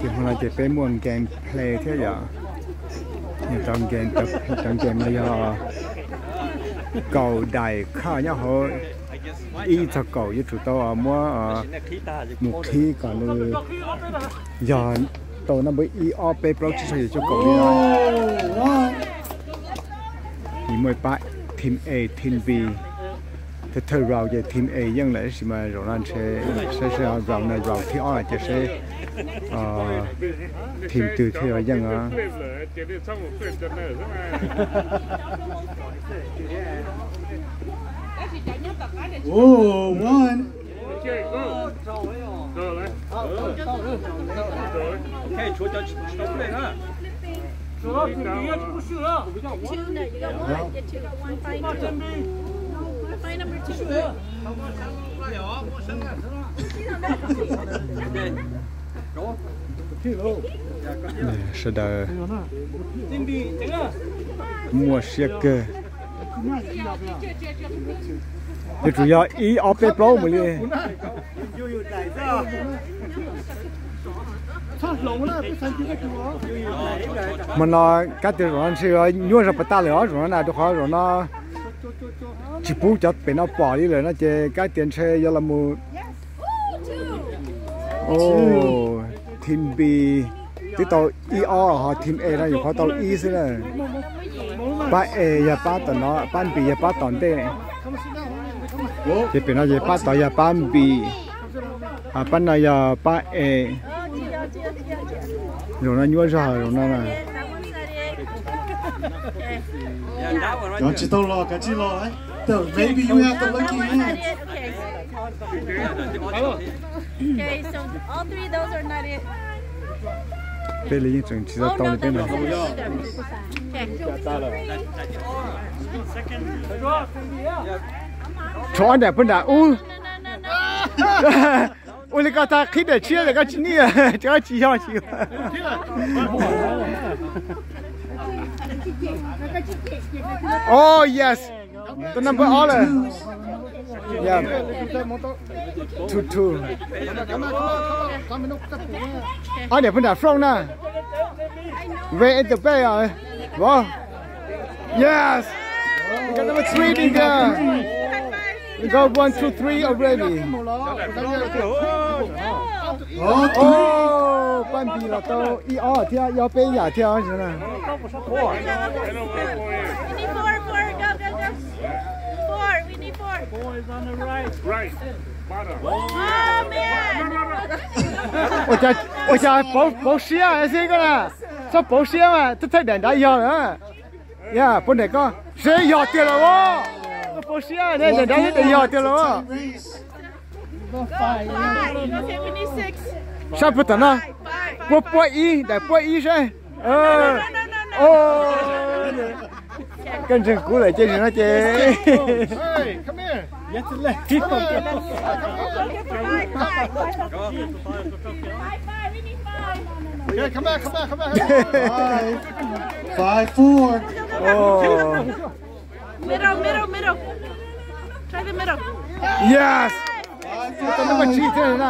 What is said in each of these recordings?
thì hôm nay chỉ phải muốn game play thế giờ trong game bây giờ cầu đài khá nhá họ ý cho cầu với tụi tao mua một khi cả người giờ tao nó bị ý op pro chỉ cho cầu đi rồi thì mới bắt team A team B thì thời vào về team A nhưng lại chỉ mà rồi anh sẽ vào này vào thì ở chỉ sẽ team từ thì ở nhưng á Oh, one. Okay, chúa cho stop lên ha. sẽ đợi mua xe cơ thì chủ yếu ý ở bên pro mới đi mà nó cái tiền rồi thì nhua ra bắt ta rồi nó được hỏi rồi nó chỉ bù cho bên nó bỏ đi rồi nó chỉ cái tiền xe giờ là mua oh team B cái tàu ER họ team A nóอยู่เขาtàu E xí này ba A ya ba tàu nó ba B ya ba tàu đây chỉ bên nó ya ba tàu ya ba B à ba này ya ba A rồi nó nhua ra rồi nó này Don't you don't look, got you look. Maybe you have the lucky hand. Okay, so all three of those are not it. đây là những trường chỉ là tàu bên này chó đẹp hơn đã ui ui cái ta khi để chia là cái chuyện này cho chỉ cho chỉ oh yes the number all yeah two anh đẹp hơn đã from nè về at the bay à wow yes we got number 3 đi kìa we got 1 2 3 already oh ban bì là tao ý ở thì ở bên nhà theo thế nào We need four. Four is on the right. Right. Bottom. Oh man!我家保险啊，这个呢，做保险嘛，这太难打药了，呀，不那个，谁药掉了哦？保险啊，那得药掉了哦。 Okay, we need 6. 啥不等了？拨一，得拨一噻，哦。 跟着过来，就是那姐。Hey, come here. Yes, left. Five. We need 5. Okay, come back. 5, 4. Oh. Middle. Try the middle. Yes. 5, 那么鸡在那，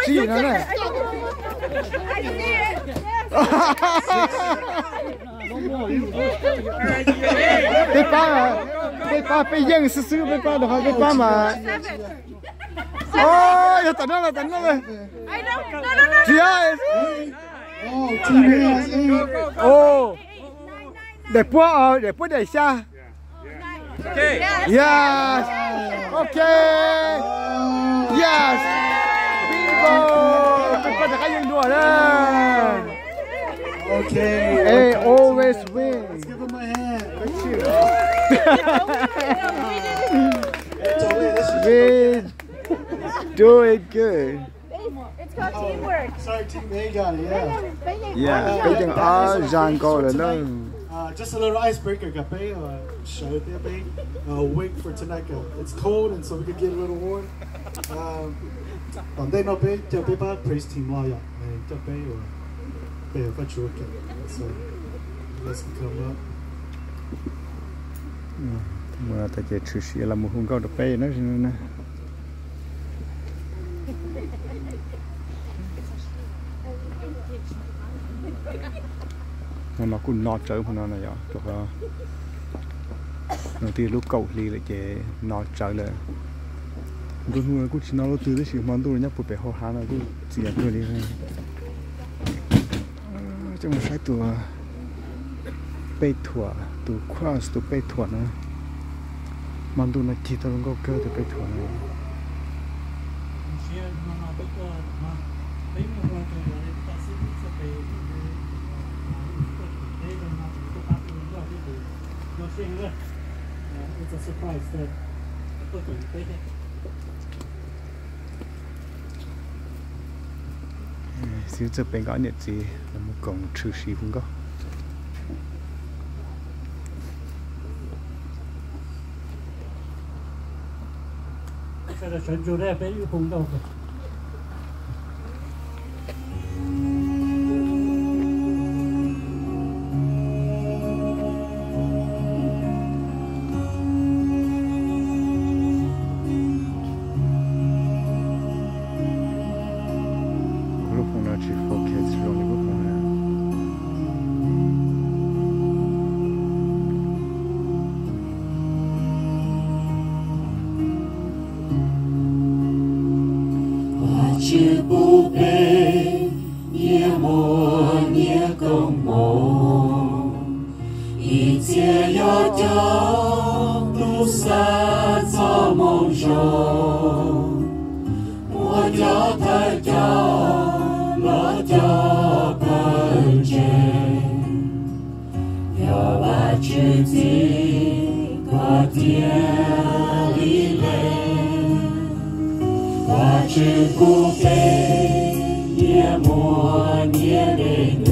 鸡呢？ I can see it. 被扒被硬是被扒的话被扒嘛。哦，要等到了。 I know. No. 只要 Oh, team A has 8. 哦，得拨啊，得拨得下。 Okay. Yes. Okay. Yes. Bingo. Chúng ta đã dùng đùa đó. Okay. Hey, always win. Let's give him a hand. We do it good. It's called teamwork. Sorry, team A got it, yeah. Yeah, bây giờ ở Giang Câu rồi đó. Just a little icebreaker, Gape. Show it there, babe. Wait for tonight. It's cold, and so we could get a little warm. Còn đây nó bé, cho bé ba praise team lo ya. Cho bé or bé phát chúa kìa. So let's come up. Mà ta chỉ chú sĩ là một hôm câu được bay nó nè. nó cũng nọ trở của nó này rồi chụp đầu tiên lúc cầu lì lại chế nọ trở lại tôi nuôi cũng chỉ nó từ đấy chỉ món tôi nhắc bột bể hoa hà là cũng chỉ là tôi đi thôi trong một cái tủa bê thua tủa cross tủa bê thua nữa món tôi là chỉ tao có cơ từ bê thua này It's a surprise that xíu giờ bên gọi nhiệt gì là một cổng trừ xí không có这个全球的被预碰到的。是不悲，也默也更梦，一切要将路散在梦中，我叫他叫我叫本真，要把自己搁点里来。我只不悲，也默也泪怒，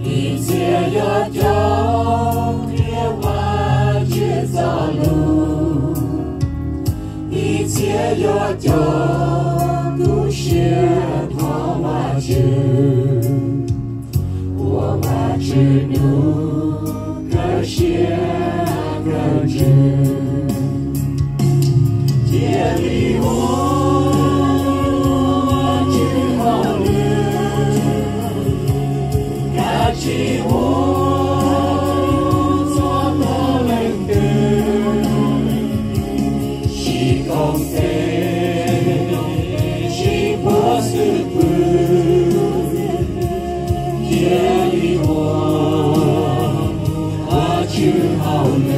一切要将天万制造路，一切要将故事讨完知，我把知怒可写可知。夜里我只好留，感激我做多冷的，是空的，是不是不？夜里我只好留。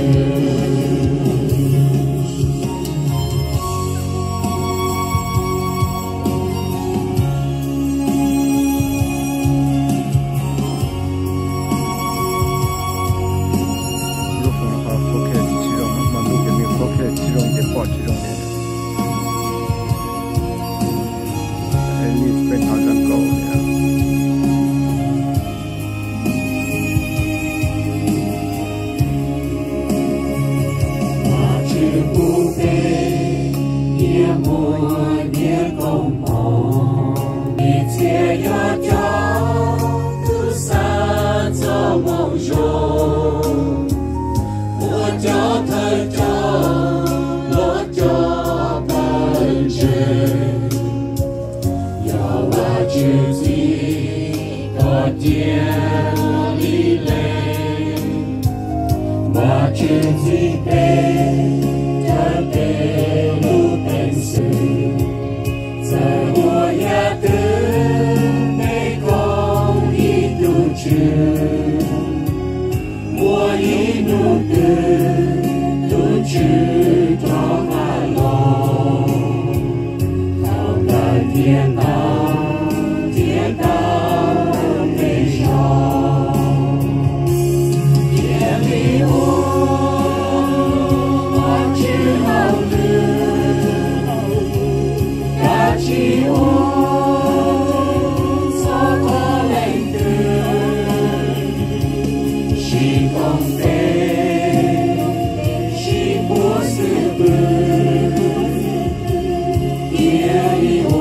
夜里我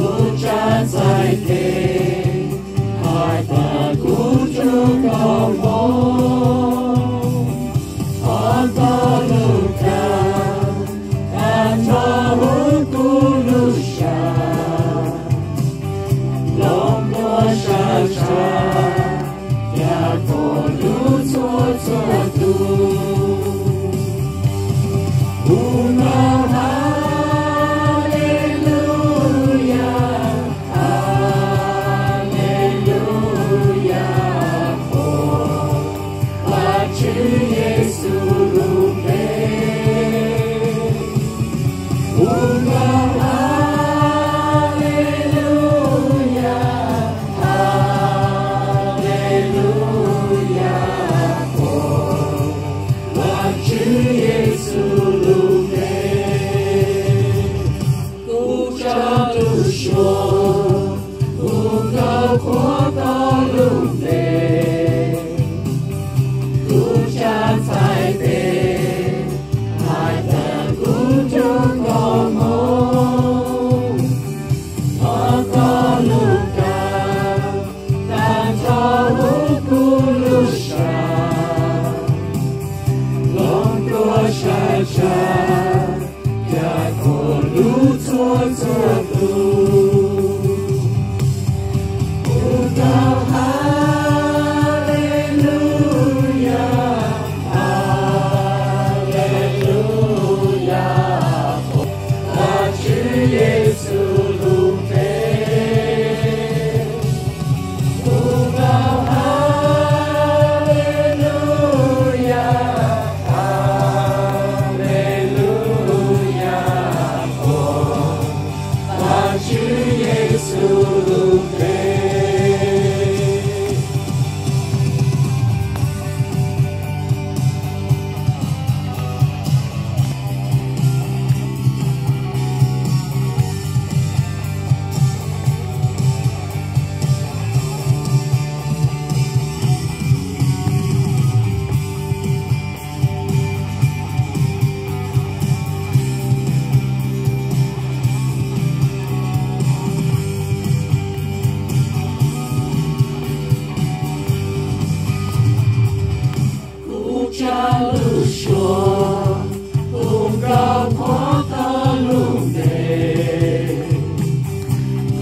孤站在地，海的孤注高峰，看到路感，看到无辜路上，龙过山山，压过路错度。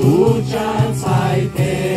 孤站在地。